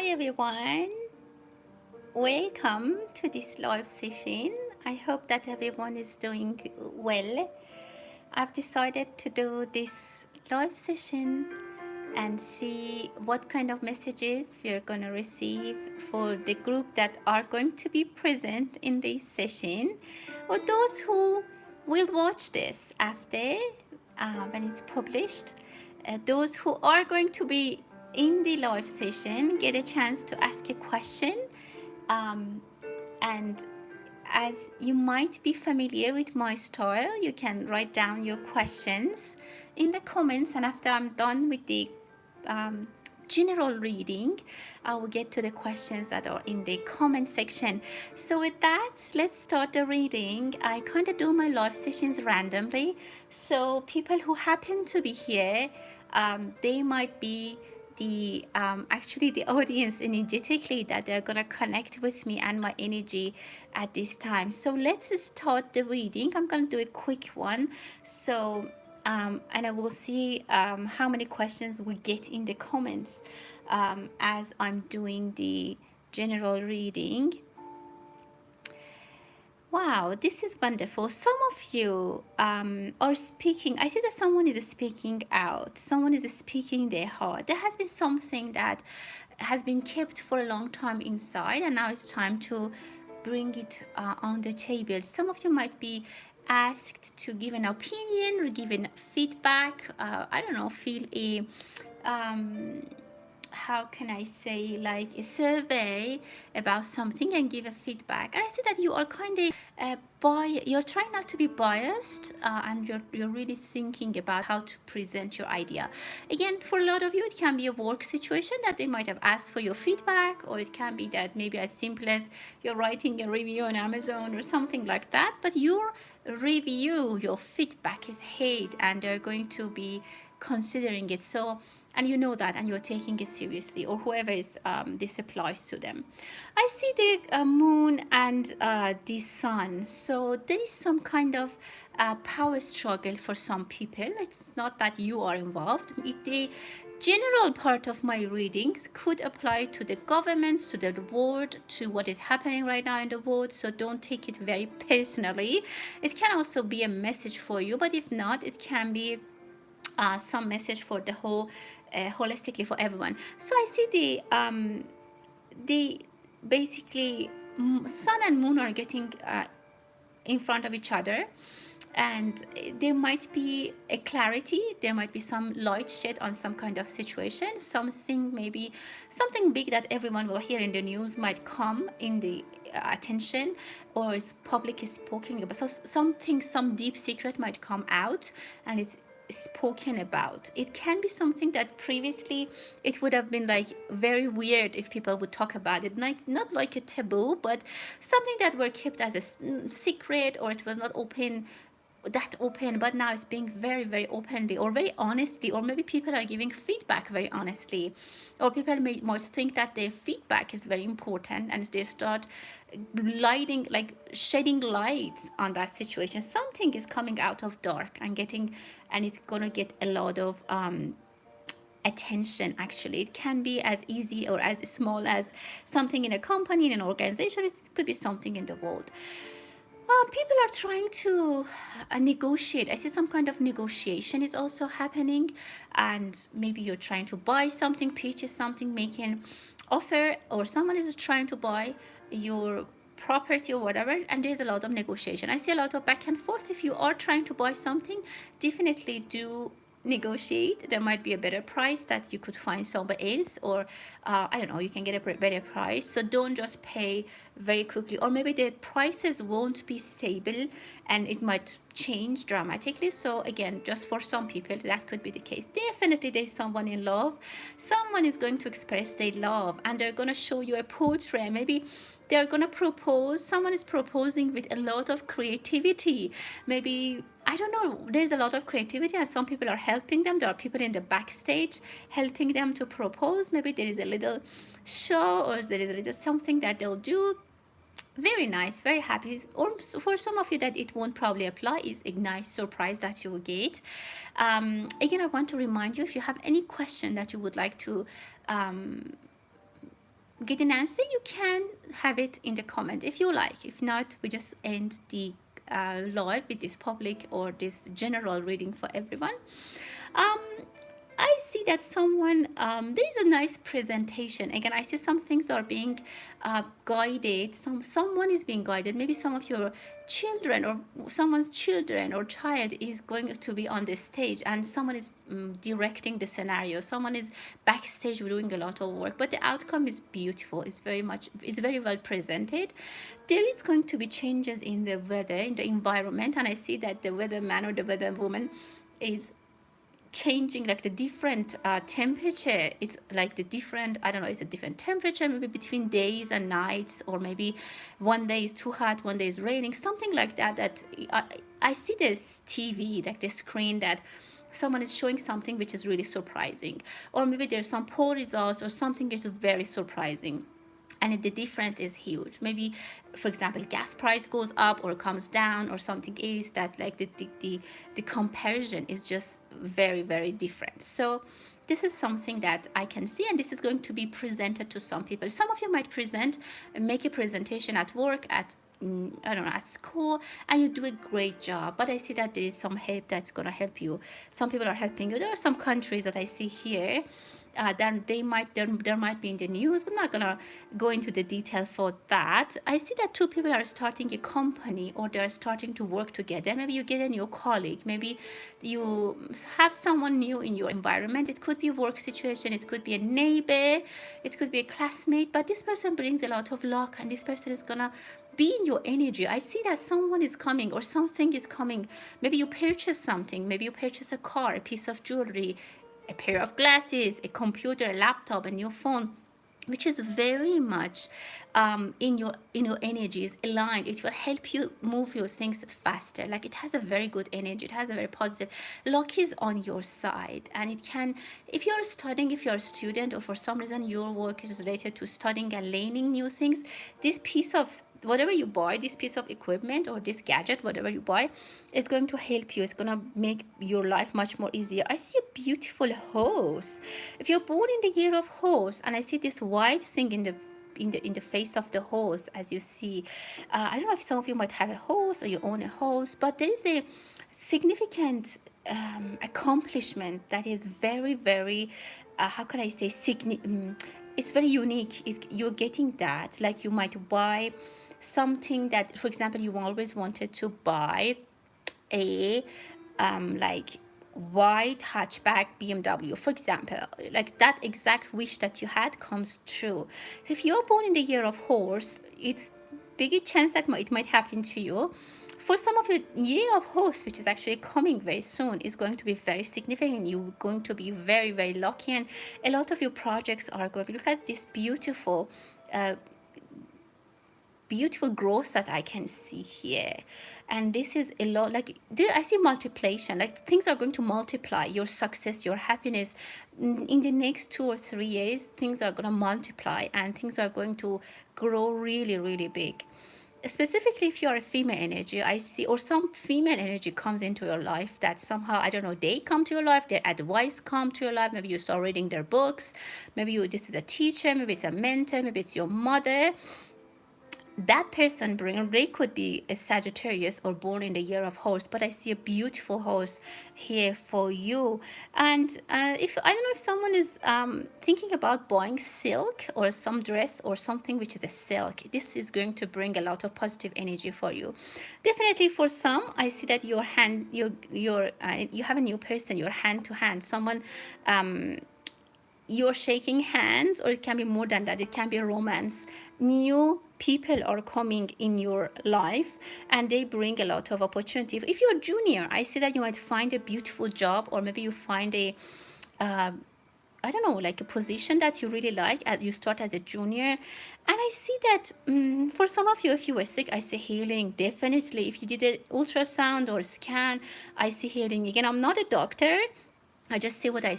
Hi everyone, welcome to this live session. I hope that everyone is doing well. I've decided to do this live session and see what kind of messages we are going to receive for the group that are going to be present in this session, or those who will watch this after when it's published. Those who are going to be in the live session get a chance to ask a question, um, and as you might be familiar with my style, you can write down your questions in the comments, and after I'm done with the um, general reading, I will get to the questions that are in the comment section. So with that, let's start the reading. I kind of do my live sessions randomly, so people who happen to be here, they might be the actually the audience energetically that they're gonna connect with me and my energy at this time. So let's start the reading. I'm gonna do a quick one. So and I will see how many questions we get in the comments as I'm doing the general reading. Wow, this is wonderful. Some of you are speaking. I see that someone is speaking out. Someone is speaking their heart. There has been something that has been kept for a long time inside, and now it's time to bring it on the table. Some of you might be asked to give an opinion or give an feedback. I don't know, feel a how can I say, like a survey about something and give a feedback. And I see that you are kind of you're trying not to be biased, and you're really thinking about how to present your idea. Again, for a lot of you, it can be a work situation that they might have asked for your feedback, or it can be that maybe as simple as you're writing a review on Amazon or something like that. But your review, your feedback is hate, and they're going to be considering it. So, and you know that, and you're taking it seriously, or whoever is this applies to them. I see the moon and the sun, so there is some kind of power struggle for some people. It's not that you are involved. The general part of my readings could apply to the governments, to the world, to what is happening right now in the world, so don't take it very personally. It can also be a message for you, but if not, it can be some message for the whole, holistically for everyone. So I see the basically sun and moon are getting in front of each other, and there might be a clarity, there might be some light shed on some kind of situation, something, maybe something big that everyone will hear in the news might come in the attention, or is public is speaking about. So something, some deep secret might come out and it's spoken about. It can be something that previously it would have been like very weird if people would talk about it, like not like a taboo, but something that were kept as a secret, or it was not open, but now it's being very, very openly or very honestly, or maybe people are giving feedback very honestly, or people might think that their feedback is very important, and they start lighting, like shedding lights on that situation. Something is coming out of dark and getting, and it's gonna get a lot of attention. Actually, it can be as easy or as small as something in a company, in an organization. It could be something in the world. People are trying to negotiate. I see some kind of negotiation is also happening, and maybe you're trying to buy something, pitch something, make an offer, or someone is trying to buy your property or whatever, and there's a lot of negotiation. I see a lot of back and forth. If you are trying to buy something, definitely do negotiate. There might be a better price that you could find somewhere else, or I don't know, you can get a better price. So don't just pay very quickly, or maybe the prices won't be stable and it might change dramatically. So again, just for some people that could be the case. Definitely there's someone in love, someone is going to express their love, and they're going to show you a portrait. Maybe they're going to propose, someone is proposing with a lot of creativity. Maybe, I don't know, there's a lot of creativity, and some people are helping them. There are people in the backstage helping them to propose. Maybe there is a little show, or there is a little something that they'll do. Very nice, very happy. Or for some of you that it won't probably apply, is a nice surprise that you will get. Again, I want to remind you, if you have any question that you would like to get an answer, you can have it in the comment if you like. If not, we just end the live with this public or this general reading for everyone. Um, I see that someone, there is a nice presentation. Again, I see some things are being guided. Someone is being guided. Maybe some of your children or someone's children or child is going to be on the stage, and someone is directing the scenario. Someone is backstage doing a lot of work, but the outcome is beautiful. It's very well presented. There is going to be changes in the weather, in the environment, and I see that the weatherman or the weather woman is changing, like the different temperature is like the different, I don't know, it's a different temperature maybe between days and nights, or maybe one day is too hot, one day is raining, something like that. I see this TV, like the screen, that someone is showing something which is really surprising, or maybe there's some poll results or something is very surprising, and the difference is huge. Maybe, for example, gas price goes up or comes down, or something is that, like the comparison is just very different. So this is something that I can see, and this is going to be presented to some people. Some of you might make a presentation at work, at I don't know, at school, and you do a great job. But I see that there is some help that's going to help you. Some people are helping you. There are some countries that I see here that there might be in the news. We're not gonna go into the detail for that. I see that two people are starting a company, or they're starting to work together. Maybe you get a new colleague. Maybe you have someone new in your environment. It could be a work situation. It could be a neighbor. It could be a classmate. But this person brings a lot of luck, and this person is gonna be in your energy. I see that someone is coming or something is coming. Maybe you purchase something. Maybe you purchase a car, a piece of jewelry, a pair of glasses, a computer, a laptop, a new phone, which is very much in your energies aligned. It will help you move your things faster. Like, it has a very good energy. It has a very positive. Luck is on your side, and it can, if you're studying, if you're a student, or for some reason your work is related to studying and learning new things, this piece of whatever you buy, this piece of equipment or this gadget, whatever you buy, is going to help you. It's going to make your life much more easier. I see a beautiful horse. If you're born in the year of horse, and I see this white thing in the face of the horse, as you see, I don't know if some of you might have a horse or you own a horse, but there is a significant accomplishment that is very how can I say, it's very unique. You're getting that. Like, you might buy something that, for example, you always wanted to buy a like white hatchback BMW, for example. Like, that exact wish that you had comes true. If you're born in the year of horse, it's big chance that it might happen to you. For some of you, year of horse, which is actually coming very soon, is going to be very significant. You're going to be very lucky, and a lot of your projects are going to look at this beautiful growth that I can see here. And this is a lot, like, I see multiplication, like things are going to multiply. Your success, your happiness, in the next 2 or 3 years, things are going to multiply, and things are going to grow really big. Specifically, if you're a female energy, I see, or some female energy comes into your life that somehow, I don't know, they come to your life, their advice come to your life. Maybe you start reading their books. Maybe this is a teacher, maybe it's a mentor, maybe it's your mother. That person they could be a Sagittarius or born in the year of horse, but I see a beautiful horse here for you. And if I don't know if someone is thinking about buying silk or some dress or something which is a silk, this is going to bring a lot of positive energy for you. Definitely for some, I see that you have a new person, you're hand to hand, someone you're shaking hands, or it can be more than that. It can be a romance. New people are coming in your life, and they bring a lot of opportunity. If you're a junior, I see that you might find a beautiful job, or maybe you find a I don't know, like a position that you really like as you start as a junior. And I see that for some of you, if you were sick, I see healing. Definitely, if you did an ultrasound or scan, I see healing. Again, I'm not a doctor. I just say what I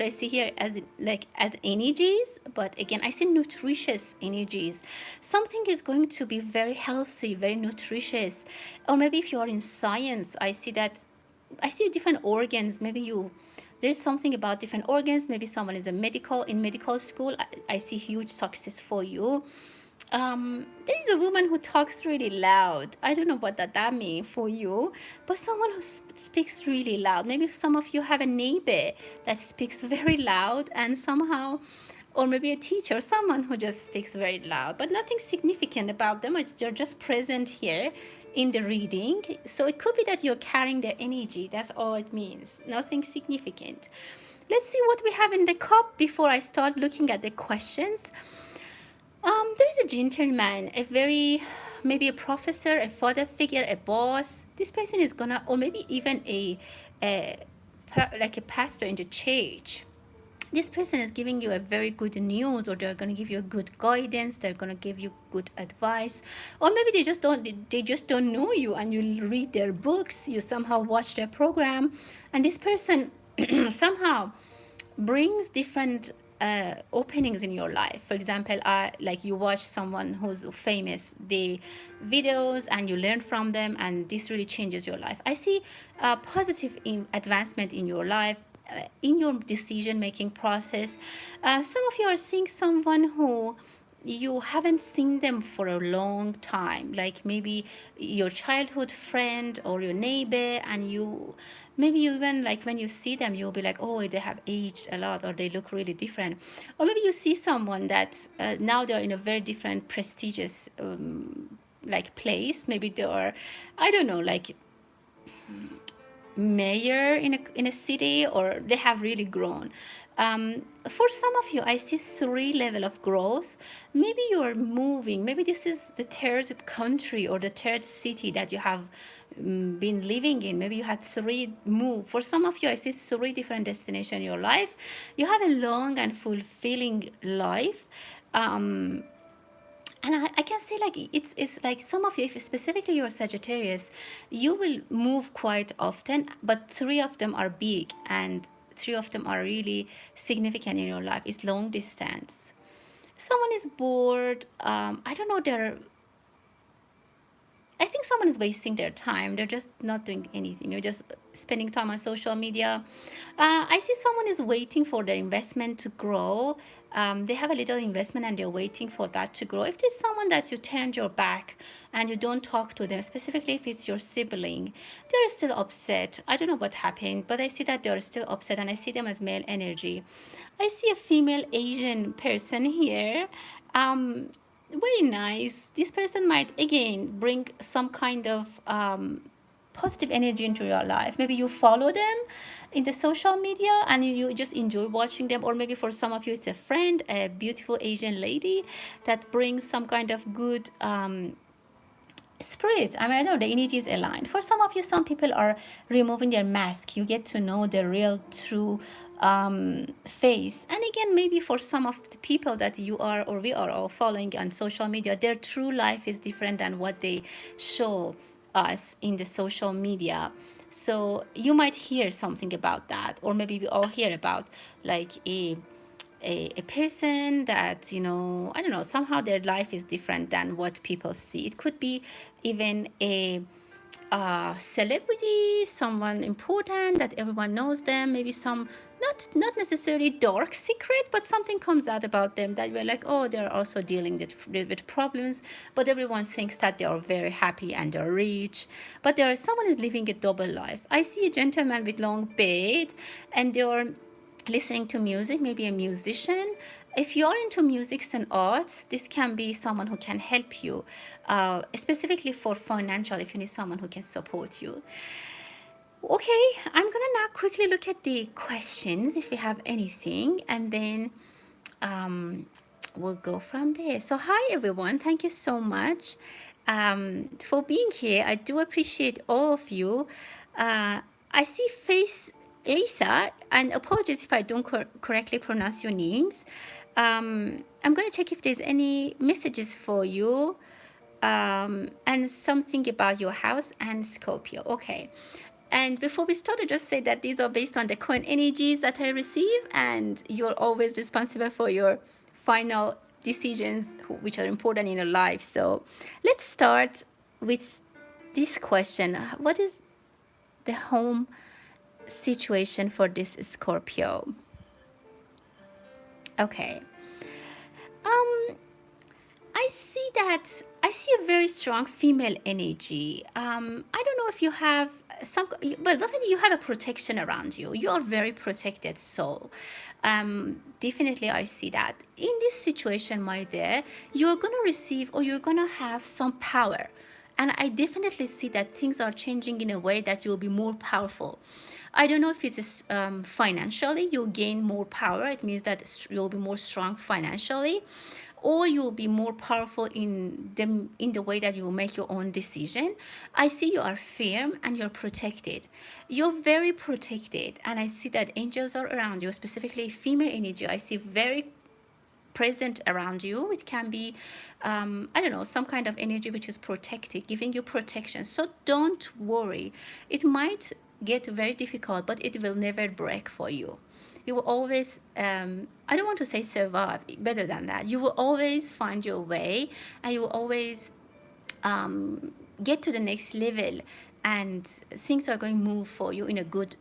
see here as energies, but again, I see nutritious energies. Something is going to be very healthy, very nutritious. Or maybe if you are in science, I see different organs. Maybe you There's something about different organs. Maybe someone is in medical school. I see huge success for you. There is a woman who talks really loud. I don't know what that means for you, but someone who speaks really loud. Maybe some of you have a neighbor that speaks very loud, and somehow, or maybe a teacher, someone who just speaks very loud, but nothing significant about them. They're just present here in the reading. So it could be that you're carrying their energy. That's all it means. Nothing significant. Let's see what we have in the cup before I start looking at the questions. There's a gentleman, a very, maybe a professor, a father figure, a boss. This person is gonna, or maybe even a like a pastor in the church. This person is giving you a very good news, or they're going to give you a good guidance, they're going to give you good advice, or maybe they just don't know you, and you read their books, you somehow watch their program, and this person somehow brings different openings in your life. For example, like you watch someone who's famous, the videos, and you learn from them, and this really changes your life. I see positive advancement in your life, in your decision making process. Some of you are seeing someone who you haven't seen them for a long time, like maybe your childhood friend or your neighbor, and you maybe even like when you see them you'll be like, oh, they have aged a lot, or they look really different. Or maybe you see someone that now they're in a very different prestigious like place. Maybe they are, I don't know, like mayor in a city, or they have really grown. For some of you, I see 3 level of growth. Maybe you're moving. Maybe this is the 3rd country or the 3rd city that you have been living in. Maybe you had 3 move. For some of you, I see 3 different destinations in your life. You have a long and fulfilling life. And I can say like it's like some of you, if specifically you're Sagittarius, you will move quite often, but 3 of them are big, and 3 of them are really significant in your life. It's long distance. Someone is bored. I don't know, I think someone is wasting their time. They're just not doing anything. You're just spending time on social media. I see someone is waiting for their investment to grow. They have a little investment and they're waiting for that to grow. If there's someone that you turned your back and you don't talk to them, specifically if it's your sibling, they're still upset. I don't know what happened, but I see that they're still upset, and I see them as male energy. I see a female Asian person here. Very nice. This person might again bring some kind of positive energy into your life. Maybe you follow them in the social media and you just enjoy watching them, or maybe for some of you it's a friend, a beautiful Asian lady that brings some kind of good spirit. I mean, I don't know, the energy is aligned. For some of you, some people are removing their mask. You get to know the real, true face. And again, maybe for some of the people that you are or we are all following on social media, their true life is different than what they show us in the social media. So you might hear something about that, or maybe we all hear about like a person that, you know, I don't know, somehow their life is different than what people see. It could be even a celebrity, someone important that everyone knows them, maybe some not necessarily dark secret, but something comes out about them that we're like, oh, they're also dealing with problems, but everyone thinks that they are very happy and they're rich, but someone is living a double life. I see a gentleman with long beard, and they're listening to music, maybe a musician. If you're into music and arts, this can be someone who can help you, specifically for financial, if you need someone who can support you. Okay, I'm gonna now quickly look at the questions if we have anything, and then we'll go from there. So hi everyone, thank you so much for being here. I do appreciate all of you. I see face Lisa, and apologies if I don't correctly pronounce your names. I'm going to check if there's any messages for you, and something about your house and Scorpio. Okay. And before we start, I just say that these are based on the current energies that I receive, and you're always responsible for your final decisions, which are important in your life. So let's start with this question. What is the home situation for this Scorpio. Okay. Um, I see a very strong female energy. I don't know if you have some, but definitely you have a protection around you. You are very protected soul. Definitely, I see that. In this situation, my dear, you're gonna receive or you're gonna have some power. And I definitely see that things are changing in a way that you'll be more powerful. I don't know if it's financially, you'll gain more power. It means that you'll be more strong financially, or you'll be more powerful in the way that you make your own decision. I see you are firm and you're protected. You're very protected, and I see that angels are around you, specifically female energy. I see very present around you. It can be, I don't know, some kind of energy which is protected, giving you protection. So don't worry. It might get very difficult, but it will never break for you. You will always, I don't want to say survive, better than that. You will always find your way, and you will always get to the next level, and things are going to move for you in a good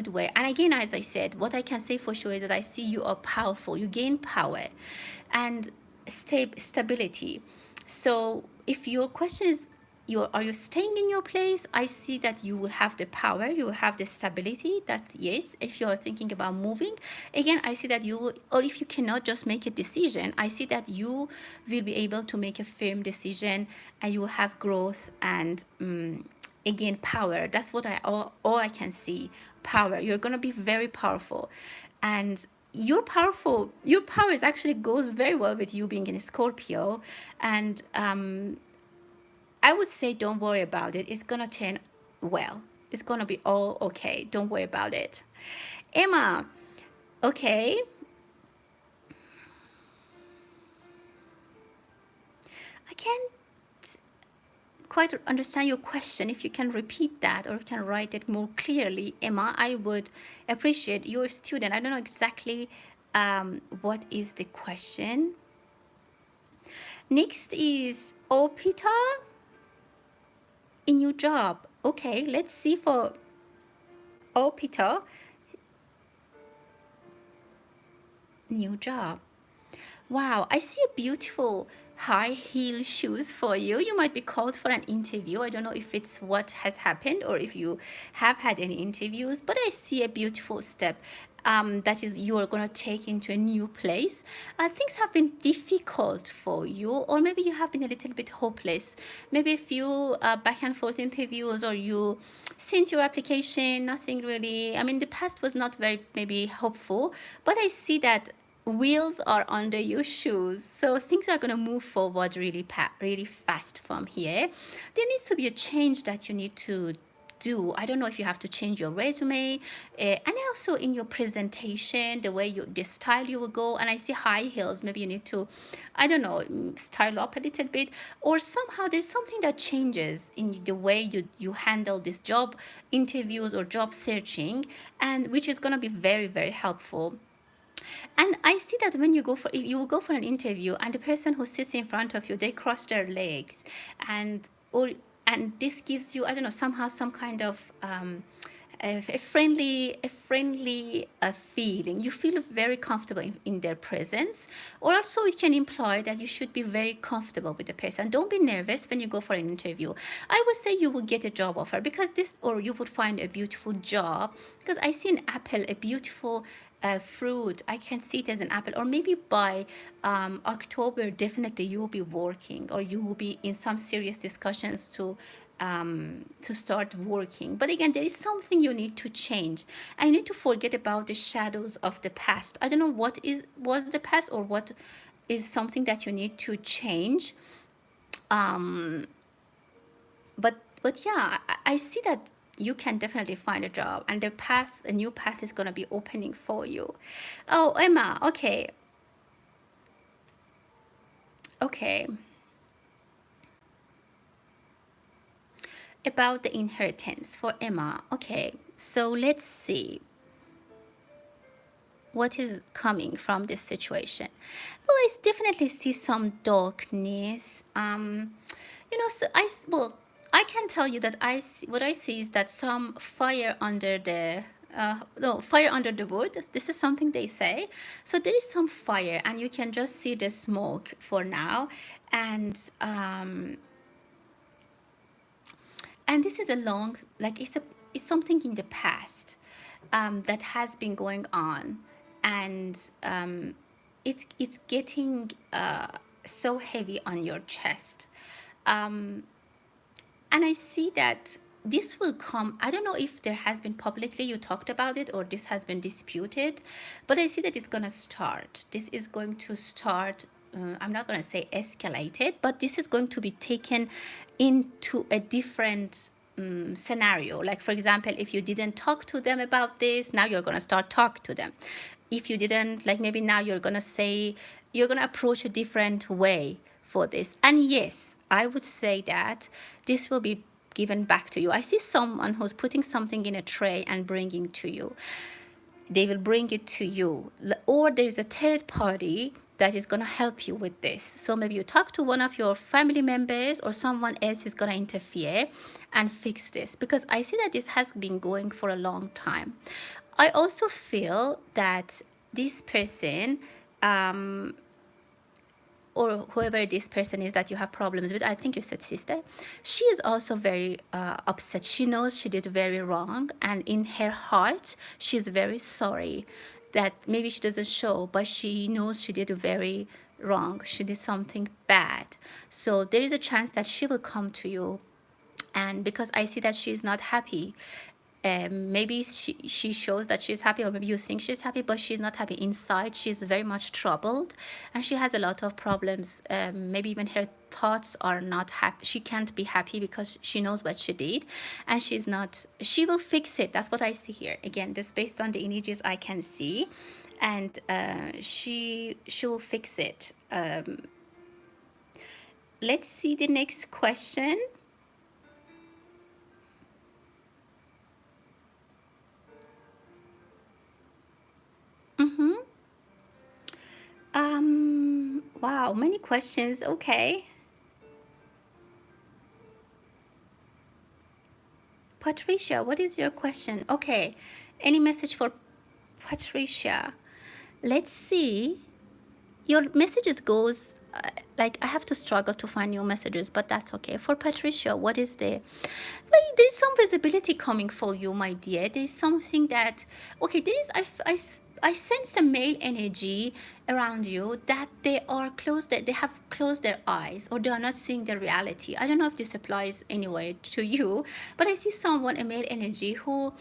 way. And again, as I said, what I can say for sure is that I see you are powerful. You gain power and stability. So if your question is, are you staying in your place? I see that you will have the power, you will have the stability. That's yes. If you are thinking about moving, again, I see that you will, or if you cannot just make a decision, I see that you will be able to make a firm decision, and you will have growth and again power. That's what all I can see. Power. You're gonna be very powerful, and you're powerful. Your power is actually goes very well with you being in a Scorpio, and I would say don't worry about it. It's gonna turn well. It's gonna be all okay. Don't worry about it. Emma, okay. I can't quite understand your question. If you can repeat that or you can write it more clearly, Emma, I would appreciate. You're a student. I don't know exactly what is the question. Next is Opita in your job. Okay, let's see for Opita. New job. Wow, I see a beautiful high heel shoes for you. You might be called for an interview. I don't know if it's what has happened or if you have had any interviews, but I see a beautiful step. That is, you are going to take into a new place. Things have been difficult for you, or maybe you have been a little bit hopeless. Maybe a few back and forth interviews, or you sent your application, nothing really. I mean, the past was not very maybe hopeful, but I see that wheels are under your shoes, so things are going to move forward really fast from here. There needs to be a change that you need to do. I don't know if you have to change your resume, and also in your presentation, the way the style you will go. And I see high heels. Maybe you need to, I don't know, style up a little bit, or somehow there's something that changes in the way you handle this job interviews or job searching, and which is going to be very helpful. And I see that when you will go for an interview, and the person who sits in front of you, they cross their legs, and or and this gives you, I don't know, somehow some kind of a friendly feeling. You feel very comfortable in their presence. Or also it can imply that you should be very comfortable with the person. Don't be nervous when you go for an interview. I would say you will get a job offer, because or you would find a beautiful job, because I see an apple, a beautiful fruit. I can see it as an apple. Or maybe by October, definitely you will be working, or you will be in some serious discussions to start working. But again, there is something you need to change. I need to forget about the shadows of the past. I don't know what was the past, or what is something that you need to change. But yeah, I see that you can definitely find a job, and a new path is going to be opening for you. Oh, Emma, okay. About the inheritance for Emma. Okay, so let's see what is coming from this situation. Well, I definitely see some darkness. So I can tell you that what I see is that some fire under no, fire under the wood. This is something they say. So there is some fire, and you can just see the smoke for now. And and this is a long, like it's something in the past that has been going on, and it's getting so heavy on your chest. Um, and I see that this will come. I don't know if there has been publicly you talked about it or this has been disputed, but I see that it's going to start. This is going to start. I'm not going to say escalated, but this is going to be taken into a different scenario. Like, for example, if you didn't talk to them about this, now you're going to start talk to them. If you didn't, like, maybe now you're going to say, you're going to approach a different way for this. And yes, I would say that this will be given back to you. I see someone who's putting something in a tray and bringing to you. They will bring it to you. Or there's a third party that is going to help you with this. So maybe you talk to one of your family members or someone else is going to interfere and fix this, because I see that this has been going for a long time. I also feel that this person, or whoever this person is that you have problems with, I think you said sister, she is also very upset. She knows she did very wrong, and in her heart she's very sorry. That maybe she doesn't show, but she knows she did very wrong, she did something bad. So there is a chance that she will come to you, and because I see that she's not happy, maybe she shows that she's happy, or maybe you think she's happy, but she's not happy inside. She's very much troubled, and she has a lot of problems. Maybe even her thoughts are not happy. She can't be happy because she knows what she did, and she's not. She will fix it. That's what I see here. Again, this based on the images I can see, and she'll fix it. Let's see the next question. Wow, many questions. Okay. Patricia, what is your question? Okay. Any message for Patricia? Let's see. Your messages goes like I have to struggle to find new messages, but that's okay. For Patricia, what is the, well, there's some visibility coming for you, my dear. There's something that, okay, there is, I sense a male energy around you that they are closed, that they have closed their eyes, or they are not seeing the reality. I don't know if this applies anyway to you, but I see someone, a male energy, who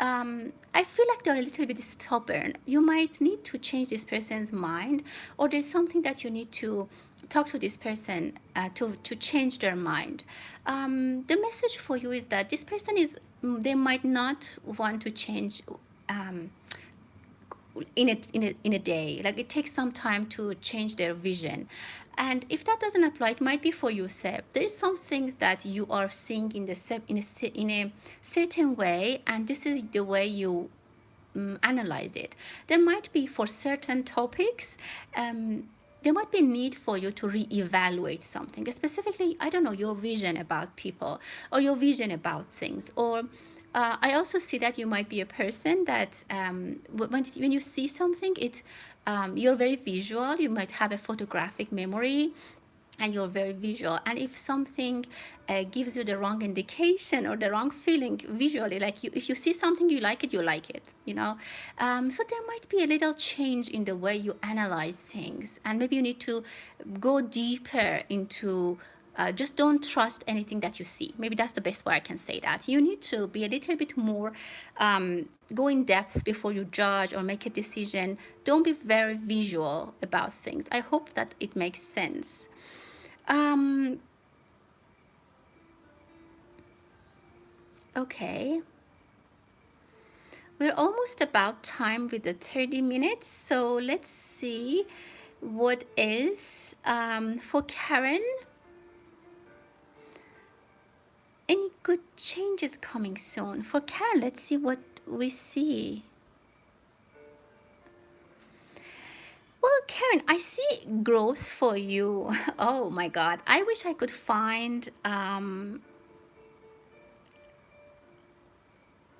I feel like they're a little bit stubborn. You might need to change this person's mind, or there's something that you need to talk to this person to change their mind. The message for you is that this person is, they might not want to change in a day. Like, it takes some time to change their vision, and if that doesn't apply, it might be for you, Seb. There's some things that you are seeing in a certain way, and this is the way you analyze it. There might be, for certain topics, there might be a need for you to reevaluate something, specifically, I don't know, your vision about people, or your vision about things. Or I also see that you might be a person that when you see something, you're very visual. You might have a photographic memory, and you're very visual. And if something gives you the wrong indication or the wrong feeling visually, like if you see something, you like it, you know. So there might be a little change in the way you analyze things, and maybe you need to go deeper into, just don't trust anything that you see. Maybe that's the best way I can say that. You need to be a little bit more, go in depth before you judge or make a decision. Don't be very visual about things. I hope that it makes sense. Okay. We're almost about time with the 30 minutes. So let's see what is for Karen. Any good changes coming soon? For Karen, let's see what we see. Well, Karen, I see growth for you. Oh my God. I wish I could find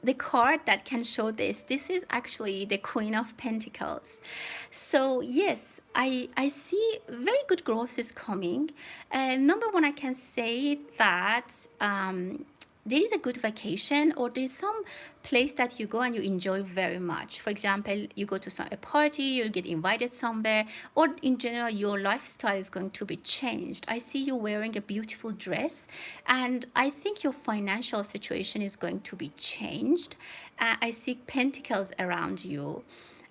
the card that can show this is actually the Queen of Pentacles. So yes, I see very good growth is coming. Number one, I can say that there is a good vacation, or there's some place that you go and you enjoy very much. For example, you go to a party, you get invited somewhere, or in general your lifestyle is going to be changed. I see you wearing a beautiful dress, and I think your financial situation is going to be changed. I see pentacles around you,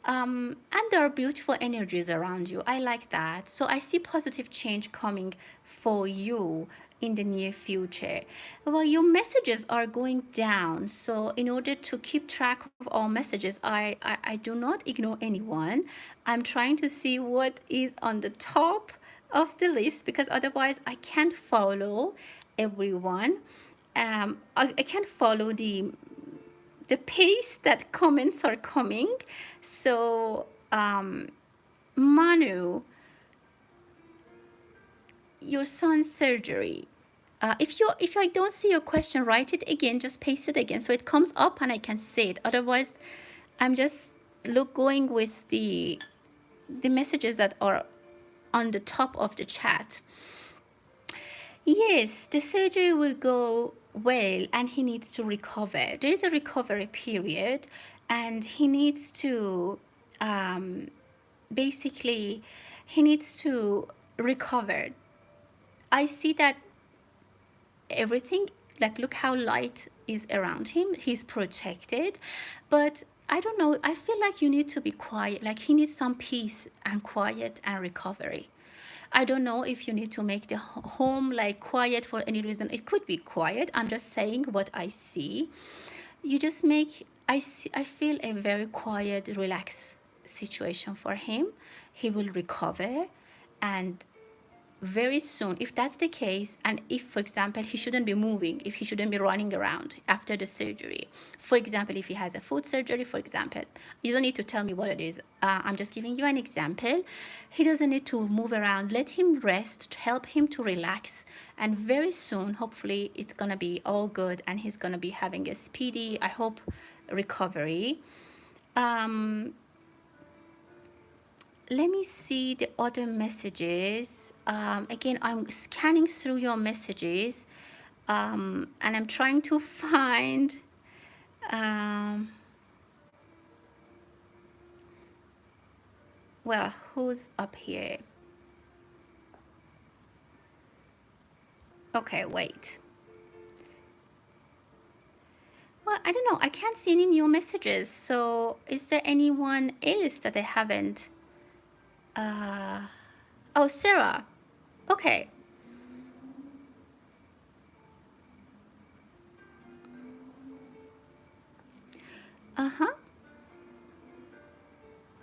and there are beautiful energies around you. I like that. So I see positive change coming for you in the near future. Well, your messages are going down. So in order to keep track of all messages, I do not ignore anyone. I'm trying to see what is on the top of the list, because otherwise I can't follow everyone. I can't follow the pace that comments are coming. So Manu, your son's surgery. If I don't see your question, write it again. Just paste it again so it comes up and I can see it. Otherwise, I'm just going with the messages that are on the top of the chat. Yes, the surgery will go well and he needs to recover. There is a recovery period, and he needs to basically he needs to recover. I see that everything, like, look how light is around him. He's protected, but I don't know, I feel like you need to be quiet. Like, he needs some peace and quiet and recovery. I don't know if you need to make the home like quiet for any reason. It could be quiet. I'm just saying what I see. You just make, I feel a very quiet, relaxed situation for him. He will recover, and very soon, if that's the case, and if, for example, he shouldn't be moving, if he shouldn't be running around after the surgery, for example, if he has a foot surgery, for example, you don't need to tell me what it is. I'm just giving you an example. He doesn't need to move around. Let him rest, help him to relax, and very soon, hopefully, it's gonna be all good, and he's gonna be having a speedy, I hope, recovery. Let me see the other messages. Again, I'm scanning through your messages, and I'm trying to find well, who's up here? Okay, wait. Well, I don't know, I can't see any new messages. So is there anyone else that I haven't? Oh, Sarah. Okay.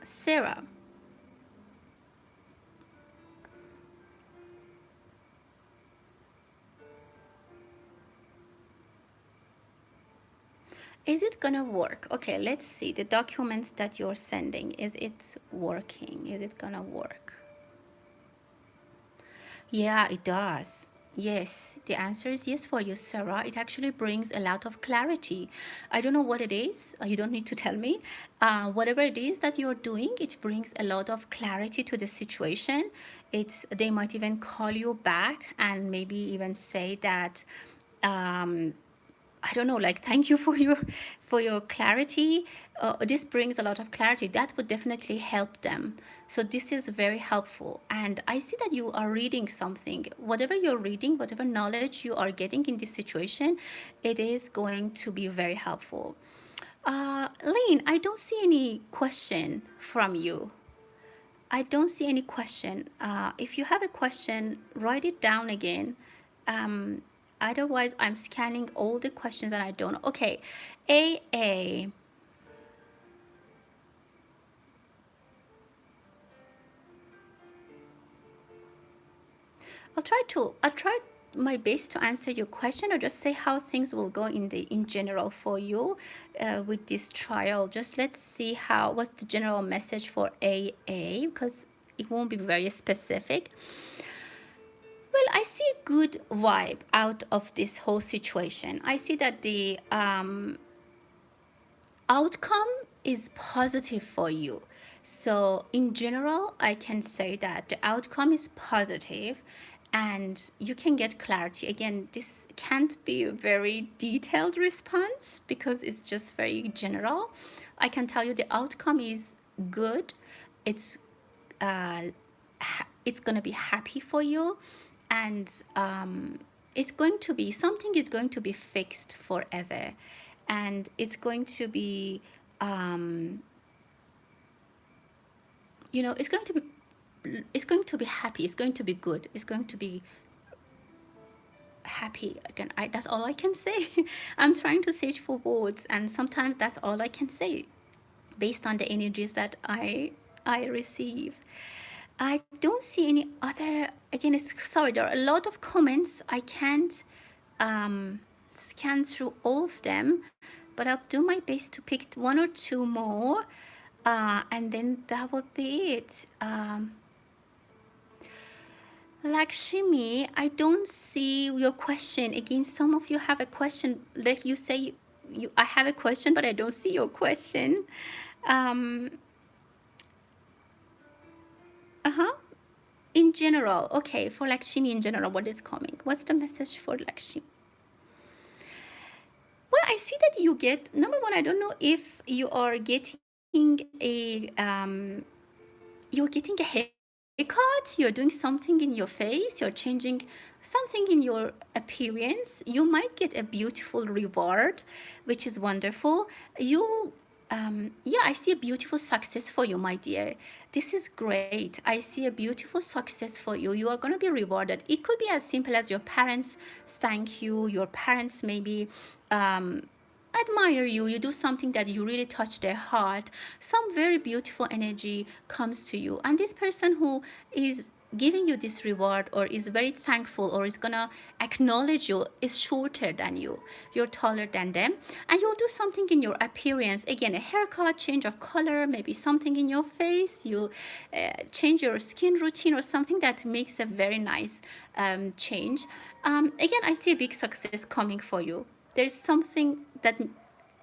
Sarah. Is it gonna work? Okay, let's see the documents that you're sending. Is it working? Is it gonna work? Yeah, it does. Yes, the answer is yes for you, Sarah. It actually brings a lot of clarity. I don't know what it is. You don't need to tell me. Whatever it is that you're doing, it brings a lot of clarity to the situation. They might even call you back and maybe even say that I don't know, like, thank you for your clarity. This brings a lot of clarity. That would definitely help them. So this is very helpful. And I see that you are reading something. Whatever you're reading, whatever knowledge you are getting in this situation, it is going to be very helpful. Lynn, I don't see any question from you. I don't see any question. If you have a question, write it down again. Otherwise, I'm scanning all the questions and I don't know. Okay, AA. I'll try my best to answer your question, or just say how things will go in general for you with this trial. Just let's see what's the general message for AA, because it won't be very specific. Well, I see a good vibe out of this whole situation. I see that outcome is positive for you. So in general, I can say that the outcome is positive and you can get clarity. Again, this can't be a very detailed response because it's just very general. I can tell you the outcome is good. It's uh, it's going to be happy for you, and it's going to be, something is going to be fixed forever, and it's going to be um, it's going to be, it's going to be happy, it's going to be good, it's going to be happy. Again, that's all I can say. I'm trying to search for words, and sometimes that's all I can say based on the energies that I receive. I don't see any other. Again, it's sorry. There are a lot of comments. I can't scan through all of them, but I'll do my best to pick one or two more, and then that would be it. Lakshmi, I don't see your question. Again, some of you have a question. Like you say, I have a question, but I don't see your question. Um, uh-huh. In general, okay, for Lakshmi in general, what is coming? What's the message for Lakshmi? Well, I see that you get, number one, I don't know if you are getting a, you're getting a haircut, you're doing something in your face, you're changing something in your appearance. You might get a beautiful reward, which is wonderful. You yeah, I see a beautiful success for you, my dear. This is great. I see a beautiful success for you. You are going to be rewarded. It could be as simple as your parents thank you, your parents maybe um, admire you, you do something that you really touch their heart, some very beautiful energy comes to you, and this person who is giving you this reward or is very thankful or is gonna acknowledge you is shorter than you, you're taller than them, and you'll do something in your appearance, again a haircut, change of color, maybe something in your face, you change your skin routine or something that makes a very nice change. Again, I see a big success coming for you. There's something that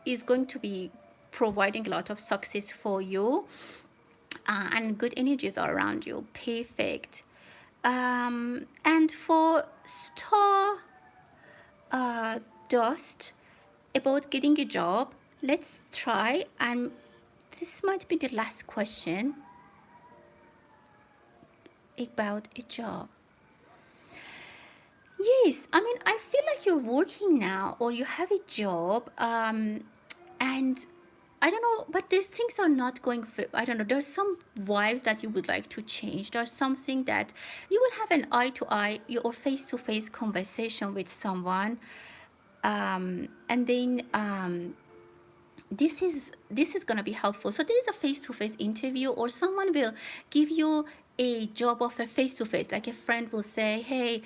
is going to be providing a lot of success for you, and good energies are around you. Perfect. And for star dust, about getting a job, let's try, and this might be the last question about a job. Yes, I mean, I feel like you're working now or you have a job, and I don't know, but there's things are not going, I don't know, there's some vibes that you would like to change. There's something that you will have an eye to eye or face to face conversation with someone, and then this is going to be helpful. So there is a face-to-face interview, or someone will give you a job offer face-to-face, like a friend will say, hey,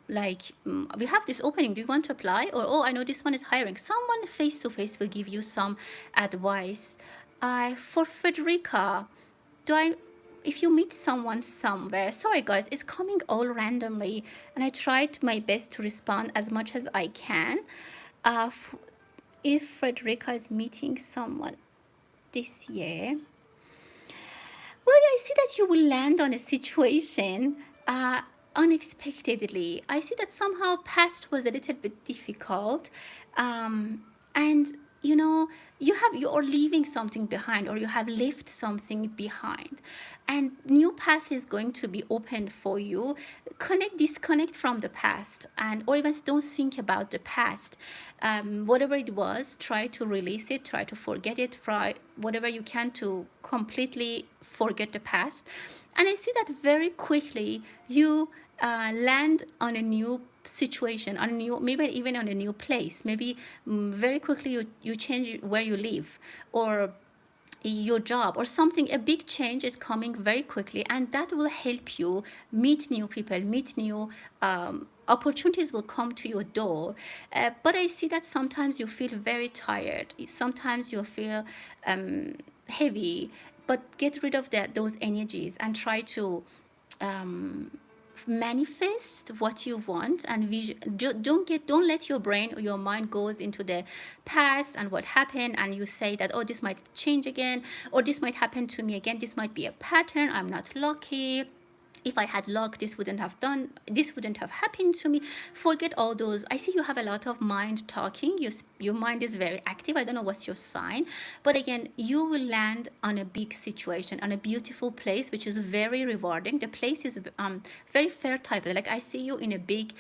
we have this opening, do you want to apply? Or, oh, I know this one is hiring. Someone face-to-face will give you some advice. For Frederica, if you meet someone somewhere, sorry guys, it's coming all randomly, and I tried my best to respond as much as I can. uh, if Frederica is meeting someone this year, well, I see that you will land on a situation unexpectedly. I see that somehow past was a little bit difficult, and you are leaving something behind, or you have left something behind, and new path is going to be opened for you. Disconnect from the past, and or even don't think about the past. Whatever it was, try to release it, try to forget it, try whatever you can to completely forget the past. And I see that very quickly you land on a new situation, on a new, maybe even on a new place. Maybe very quickly you change where you live, or your job, or something. A big change is coming very quickly, and that will help you meet new people, meet new opportunities will come to your door. But I see that sometimes you feel very tired, sometimes you feel heavy, but get rid of those energies and try to manifest what you want and don't let your brain or your mind goes into the past and what happened, and you say that, oh, this might change again, or this might happen to me again, this might be a pattern, I'm not lucky, if I had luck, this wouldn't have happened to me. Forget all those. I see you have a lot of mind talking. Your mind is very active. I don't know what's your sign, but again, you will land on a big situation, on a beautiful place, which is very rewarding. The place is very fertile. Like I see you in a big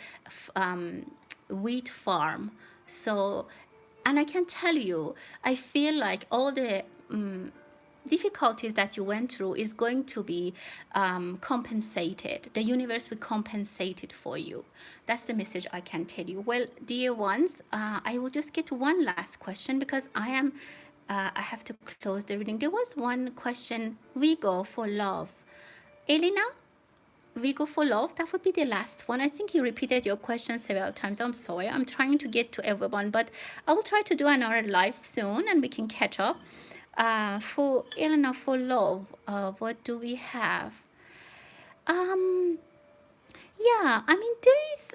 wheat farm. So, and I can tell you, I feel like all the difficulties that you went through is going to be compensated. The universe will compensate it for you. That's the message I can tell you. Well, dear ones, I will just get one last question because I have to close the reading. There was one question. We go for love. Elena, we go for love. That would be the last one. I think you repeated your question several times. I'm sorry. I'm trying to get to everyone, but I will try to do another live soon and we can catch up. For Elena, for love, what do we have? Um, yeah, I mean,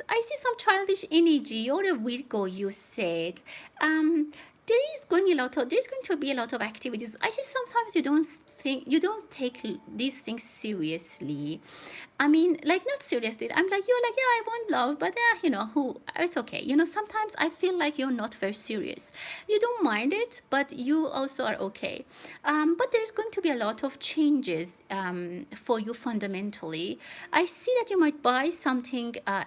I see some childish energy. You're a Virgo, you said. There's going to be a lot of activities. I see sometimes you don't take these things seriously. I mean, like, not seriously. I'm like, you're like, yeah, I want love, but it's okay. Sometimes I feel like you're not very serious. You don't mind it, but you also are okay. But there's going to be a lot of changes for you fundamentally. I see that you might buy something, a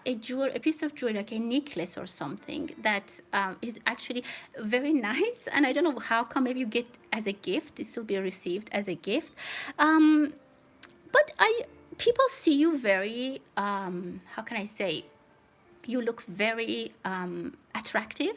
piece of jewelry, like a necklace or something that is actually very nice. And I don't know how come, maybe you get as a gift. This will be received as a gift. But people see you very, how can I say, you look very attractive.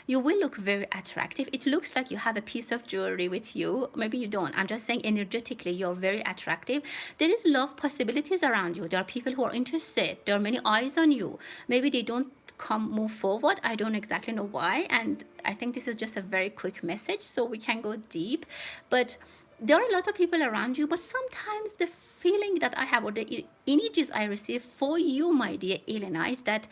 You will look very attractive. It looks like you have a piece of jewelry with you. Maybe you don't. I'm just saying energetically, you're very attractive. There is love possibilities around you. There are people who are interested. There are many eyes on you. Maybe they don't move forward. I don't exactly know why. And I think this is just a very quick message, so we can go deep. But there are a lot of people around you, but sometimes the feeling that I have, or the energies I receive for you, my dear Elena, is that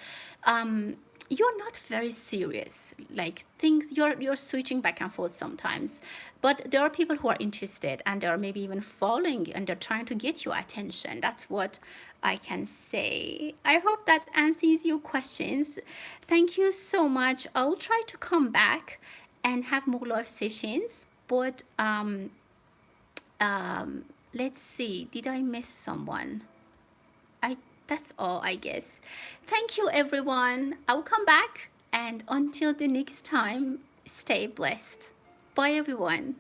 you're not very serious. Like, things, you're switching back and forth sometimes, but there are people who are interested, and they are maybe even following, and they're trying to get your attention. That's what I can say. I hope that answers your questions. Thank you so much. I'll try to come back and have more live sessions, but let's see, did I miss someone? That's all, I guess. Thank you, everyone. I will come back, and until the next time, stay blessed. Bye, everyone.